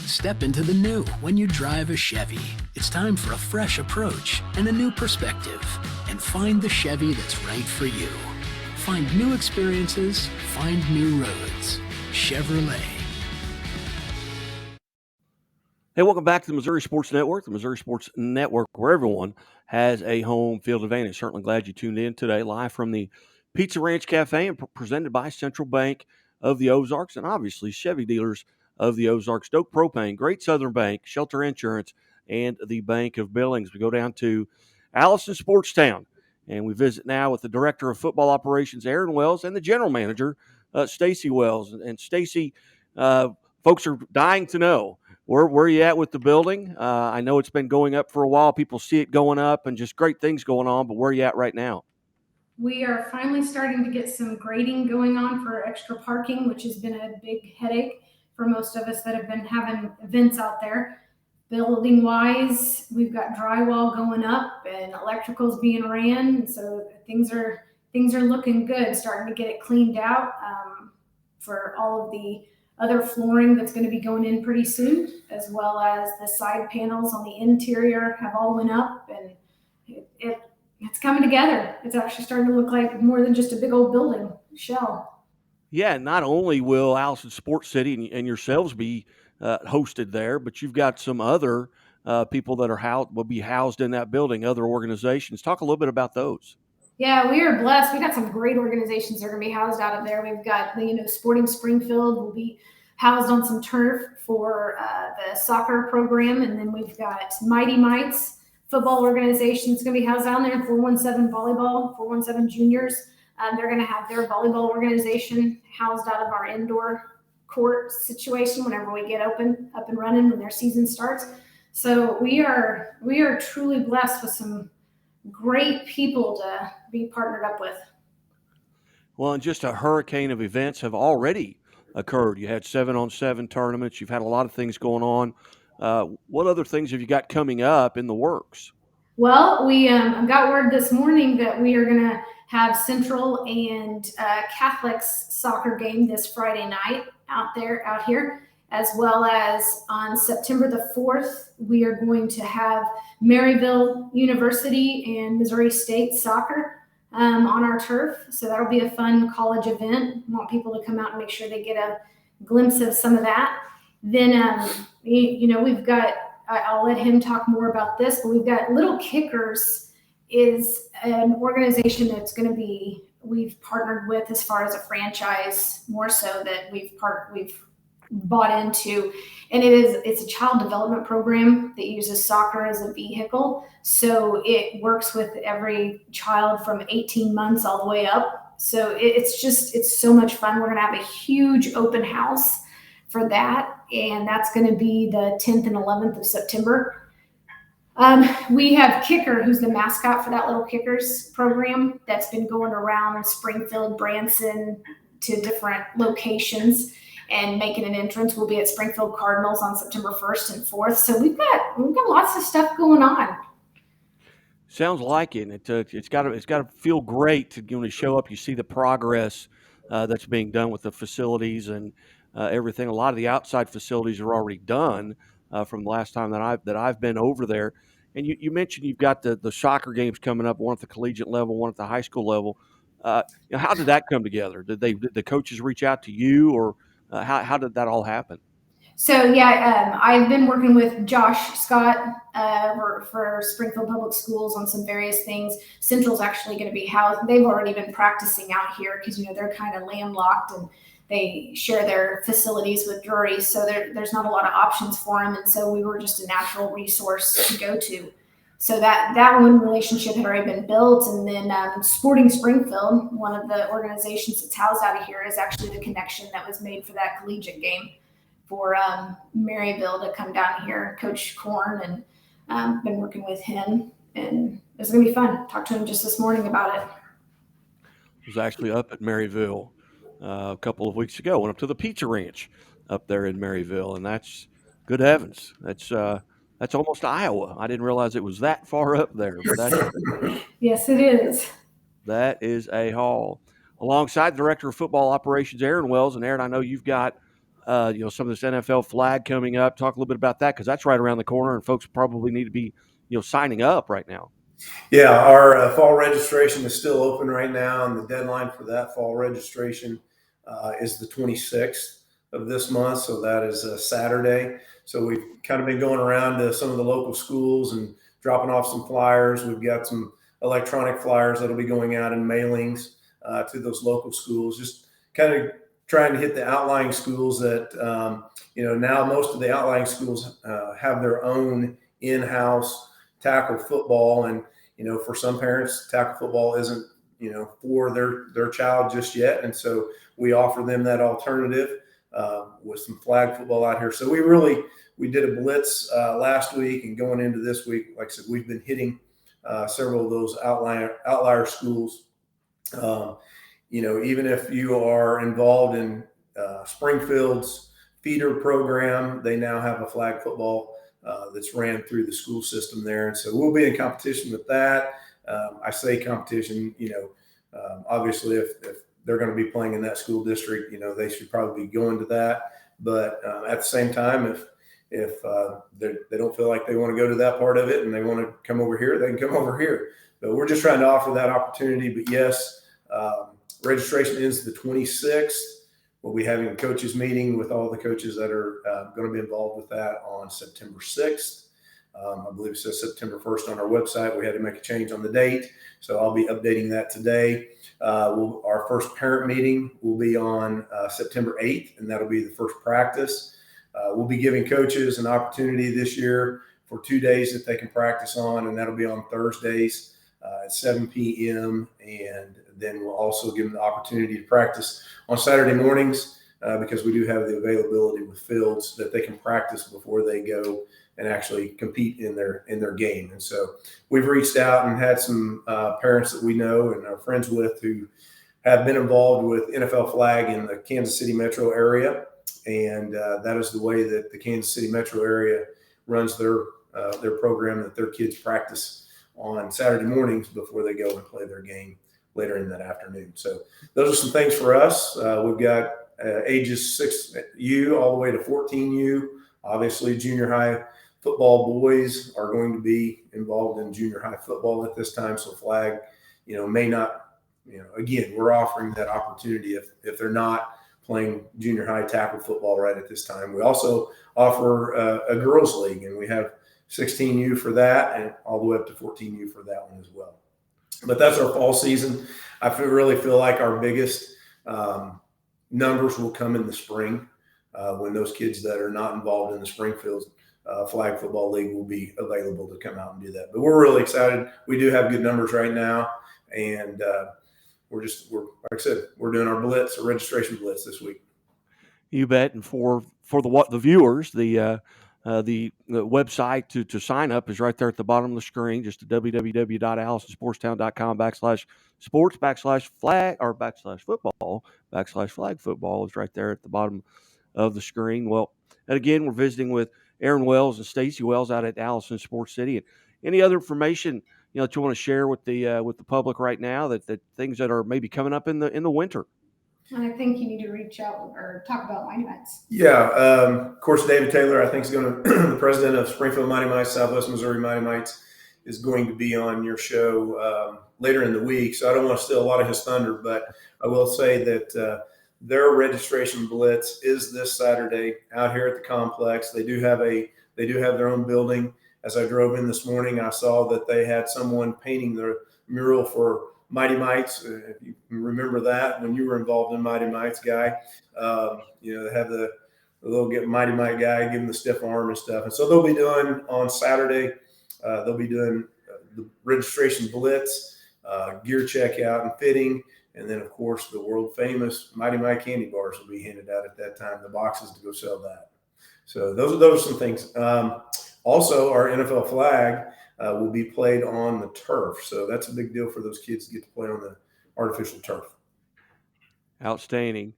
Step into the new when you drive a Chevy. It's time for a fresh approach and a new perspective. And find the Chevy that's right for you. Find new experiences, find new roads. Chevrolet. Hey, welcome back to the Missouri Sports Network, where everyone has a home field advantage. Certainly glad you tuned in today, live from the Pizza Ranch Cafe and presented by Central Bank of the Ozarks and obviously Chevy dealers of the Ozarks, Stoke Propane, Great Southern Bank, Shelter Insurance, and the Bank of Billings. We go down to Allison, Sportstown, and we visit now with the Director of Football Operations, Aaron Wells, and the General Manager, Stacie Wells. And Stacie, folks are dying to know, where are you at with the building? I know it's been going up for a while. People see it going up and just great things going on, but where are you at right now? We are finally starting to get some grading going on for extra parking, which has been a big headache for most of us that have been having events out there. Building wise, we've got drywall going up and electrical's being ran. So things are looking good, starting to get it cleaned out for all of the other flooring that's going to be going in pretty soon, as well as the side panels on the interior have all went up, and it's coming together. It's actually starting to look like more than just a big old building shell. Yeah, not only will Allison Sports City and yourselves be hosted there, but you've got some other people that will be housed in that building, other organizations. Talk a little bit about those. Yeah, we are blessed. We got some great organizations that are going to be housed out of there. We've got, Sporting Springfield will be housed on some turf for the soccer program. And then we've got Mighty Mites football organization that's going to be housed down there, 417 volleyball, 417 juniors. They're going to have their volleyball organization housed out of our indoor court situation whenever we get up and running when their season starts. So we are truly blessed with some great people to be partnered up with. Well, and just a hurricane of events have already occurred. You had 7-on-7 tournaments. You've had a lot of things going on. What other things have you got coming up in the works? Well, we got word this morning that we are going to have Central and Catholics soccer game this Friday night out here. As well as on September the 4th, we are going to have Maryville University and Missouri State soccer on our turf. So that'll be a fun college event. I want people to come out and make sure they get a glimpse of some of that. Then, we've got, I'll let him talk more about this, but we've got Little Kickers is an organization that's going to be, we've partnered with as far as a franchise, more so that we've bought into, and it's a child development program that uses soccer as a vehicle. So it works with every child from 18 months all the way up. So it's so much fun. We're going to have a huge open house for that, and that's going to be the 10th and 11th of September. We have Kicker, who's the mascot for that Little Kickers program that's been going around Springfield, Branson to different locations and making an entrance. We'll be at Springfield Cardinals on September 1st and 4th. So we've got lots of stuff going on. Sounds like it. It's got to feel great to show up. You see the progress that's being done with the facilities and everything. A lot of the outside facilities are already done from the last time that I've been over there. And you mentioned you've got the soccer games coming up, one at the collegiate level, one at the high school level. How did that come together? Did the coaches reach out to you, or how did that all happen? So, I've been working with Josh Scott for Springfield Public Schools on some various things. Central's actually going to be housed. They've already been practicing out here because, they're kind of landlocked and they share their facilities with Drury. So there's not a lot of options for them. And so we were just a natural resource to go to. So that one relationship had already been built. And then Sporting Springfield, one of the organizations that's housed out of here, is actually the connection that was made for that collegiate game for Maryville to come down here. Coach Korn, and been working with him. And it's going to be fun. Talked to him just this morning about it. I was actually up at Maryville a couple of weeks ago. Went up to the Pizza Ranch up there in Maryville, and that's, good heavens, that's almost Iowa. I didn't realize it was that far up there. But yes, it is. That is a haul. Alongside Director of Football Operations, Aaron Wells. And Aaron, I know you've got some of this NFL flag coming up. Talk a little bit about that because that's right around the corner, and folks probably need to be signing up right now. Yeah, our fall registration is still open right now, and the deadline for that fall registration is the 26th of this month. So that is a Saturday. So we've kind of been going around to some of the local schools and dropping off some flyers. We've got some electronic flyers that'll be going out in mailings to those local schools, just kind of trying to hit the outlying schools that, now most of the outlying schools have their own in-house tackle football. And, for some parents, tackle football isn't, for their child just yet. And so we offer them that alternative with some flag football out here. So we did a blitz last week, and going into this week, like I said, we've been hitting several of those outlier schools. Even if you are involved in Springfield's feeder program, they now have a flag football that's ran through the school system there. And so we'll be in competition with that. I say competition, obviously if they're going to be playing in that school district, they should probably be going to that. But at the same time, if they don't feel like they want to go to that part of it and they want to come over here, they can come over here. But we're just trying to offer that opportunity. But yes, registration ends the 26th. We'll be having a coaches meeting with all the coaches that are going to be involved with that on September 6th. I believe it says September 1st on our website. We had to make a change on the date, so I'll be updating that today. Our first parent meeting will be on September 8th, and that'll be the first practice. We'll be giving coaches an opportunity this year for 2 days that they can practice on, and that'll be on Thursdays at 7 p.m. And then we'll also give them the opportunity to practice on Saturday mornings because we do have the availability with fields that they can practice before they go and actually compete in their game. And so we've reached out and had some parents that we know and are friends with who have been involved with NFL flag in the Kansas City metro area. And that is the way that the Kansas City metro area runs their program, that their kids practice on Saturday mornings before they go and play their game later in that afternoon. So those are some things for us. We've got ages 6U all the way to 14U. Obviously, junior high football boys are going to be involved in junior high football at this time. So flag, may not, again, we're offering that opportunity if they're not playing junior high tackle football right at this time. We also offer a girls league, and we have 16U for that and all the way up to 14U for that one as well. But that's our fall season. I really feel like our biggest numbers will come in the spring when those kids that are not involved in the Springfield Flag Football League will be available to come out and do that. But we're really excited. We do have good numbers right now, and we're like I said, we're doing our blitz, our registration blitz this week. You bet. And for the viewers, the website to sign up is right there at the bottom of the screen. Just www.allisonsportstown.com/sports/flag or /football/flag football is right there at the bottom of the screen. Well, and again, we're visiting with Aaron Wells and Stacie Wells out at Allison Sports City. And any other information that you want to share with the public right now that things that are maybe coming up in the winter? I think you need to reach out or talk about Mighty Mites. Yeah, of course, David Taylor, I think, is going to the president of Springfield Mighty Mites, Southwest Missouri Mighty Mites, is going to be on your show later in the week. So I don't want to steal a lot of his thunder, but I will say that their registration blitz is this Saturday out here at the complex. They do have their own building. As I drove in this morning, I saw that they had someone painting their mural for Mighty Mites. If you remember that when you were involved in Mighty Mites, Guy, they have the little Mighty Mite guy giving the stiff arm and stuff. And so they'll be doing on Saturday, they'll be doing the registration blitz, gear checkout and fitting. And then, of course, the world famous Mighty Mite candy bars will be handed out at that time, the boxes to go sell that. So those are some things. Also, our NFL flag will be played on the turf. So that's a big deal for those kids to get to play on the artificial turf. Outstanding.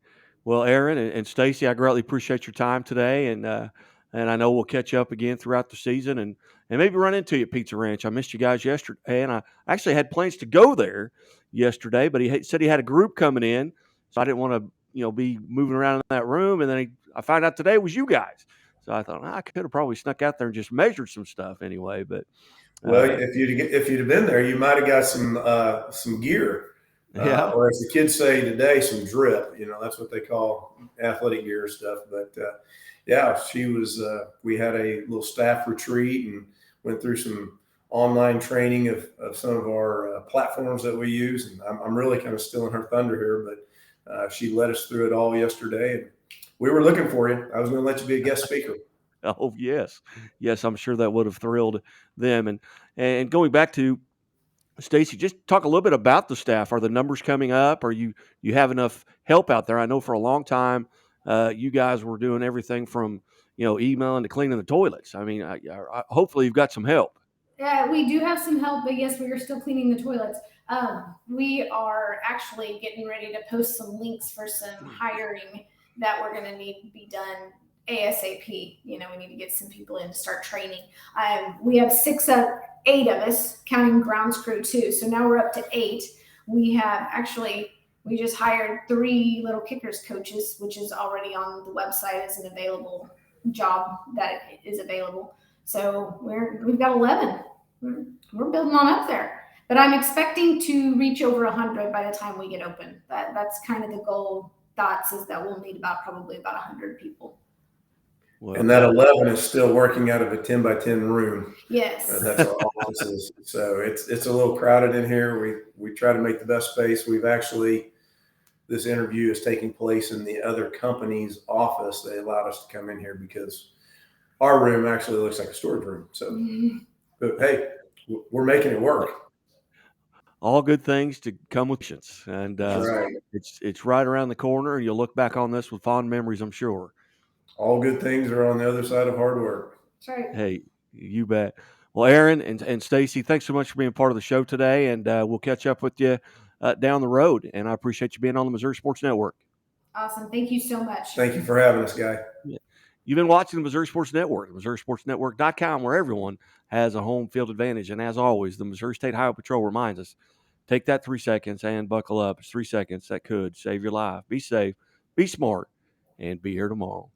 Well, Aaron and Stacie, I greatly appreciate your time today. And I know we'll catch up again throughout the season and maybe run into you at Pizza Ranch. I missed you guys yesterday, and I actually had plans to go there yesterday, but he said he had a group coming in, so I didn't want to be moving around in that room. And then I found out today it was you guys. So I thought I could have probably snuck out there and just measured some stuff anyway. But Well, if you'd have been there, you might have got some gear, yeah, or as the kids say today, some drip. That's what they call athletic gear stuff. But yeah, she was. We had a little staff retreat and went through some online training of some of our platforms that we use. And I'm really kind of stealing her thunder here, but she led us through it all yesterday. And we were looking for you. I was going to let you be a guest speaker. oh yes, I'm sure that would have thrilled them. And going back to Stacie, just talk a little bit about the staff. Are the numbers coming up? Are you have enough help out there? I know for a long time you guys were doing everything from emailing to cleaning the toilets. I mean, hopefully you've got some help. Yeah, we do have some help, but yes, we are still cleaning the toilets. We are actually getting ready to post some links for some hiring that we're going to need to be done ASAP. We need to get some people in to start training. We have 8 of us, counting grounds crew too. So now we're up to 8. We just hired 3 little kickers coaches, which is already on the website as an available job that is available. So we've got 11. We're building on up there, but I'm expecting to reach over 100 by the time we get open. That's kind of the goal. Thoughts is that we'll need probably about 100 people. Well, and that 11 is still working out of a 10 by 10 room. Yes, that's our offices. So it's a little crowded in here. We try to make the best space. This interview is taking place in the other company's office. They allowed us to come in here because our room actually looks like a storage room. So, but hey, we're making it work. All good things to come with patience, and right. It's right around the corner, and you'll look back on this with fond memories, I'm sure. All good things are on the other side of hard work. That's right. Hey, you bet. Well, Aaron and Stacie, thanks so much for being part of the show today, and we'll catch up with you down the road. And I appreciate you being on the Missouri Sports Network. Awesome. Thank you so much. Thank you for having us, Guy. Yeah. You've been watching the Missouri Sports Network, MissouriSportsNetwork.com, where everyone has a home field advantage. And as always, the Missouri State Highway Patrol reminds us, take that 3 seconds and buckle up. It's 3 seconds that could save your life. Be safe, be smart, and be here tomorrow.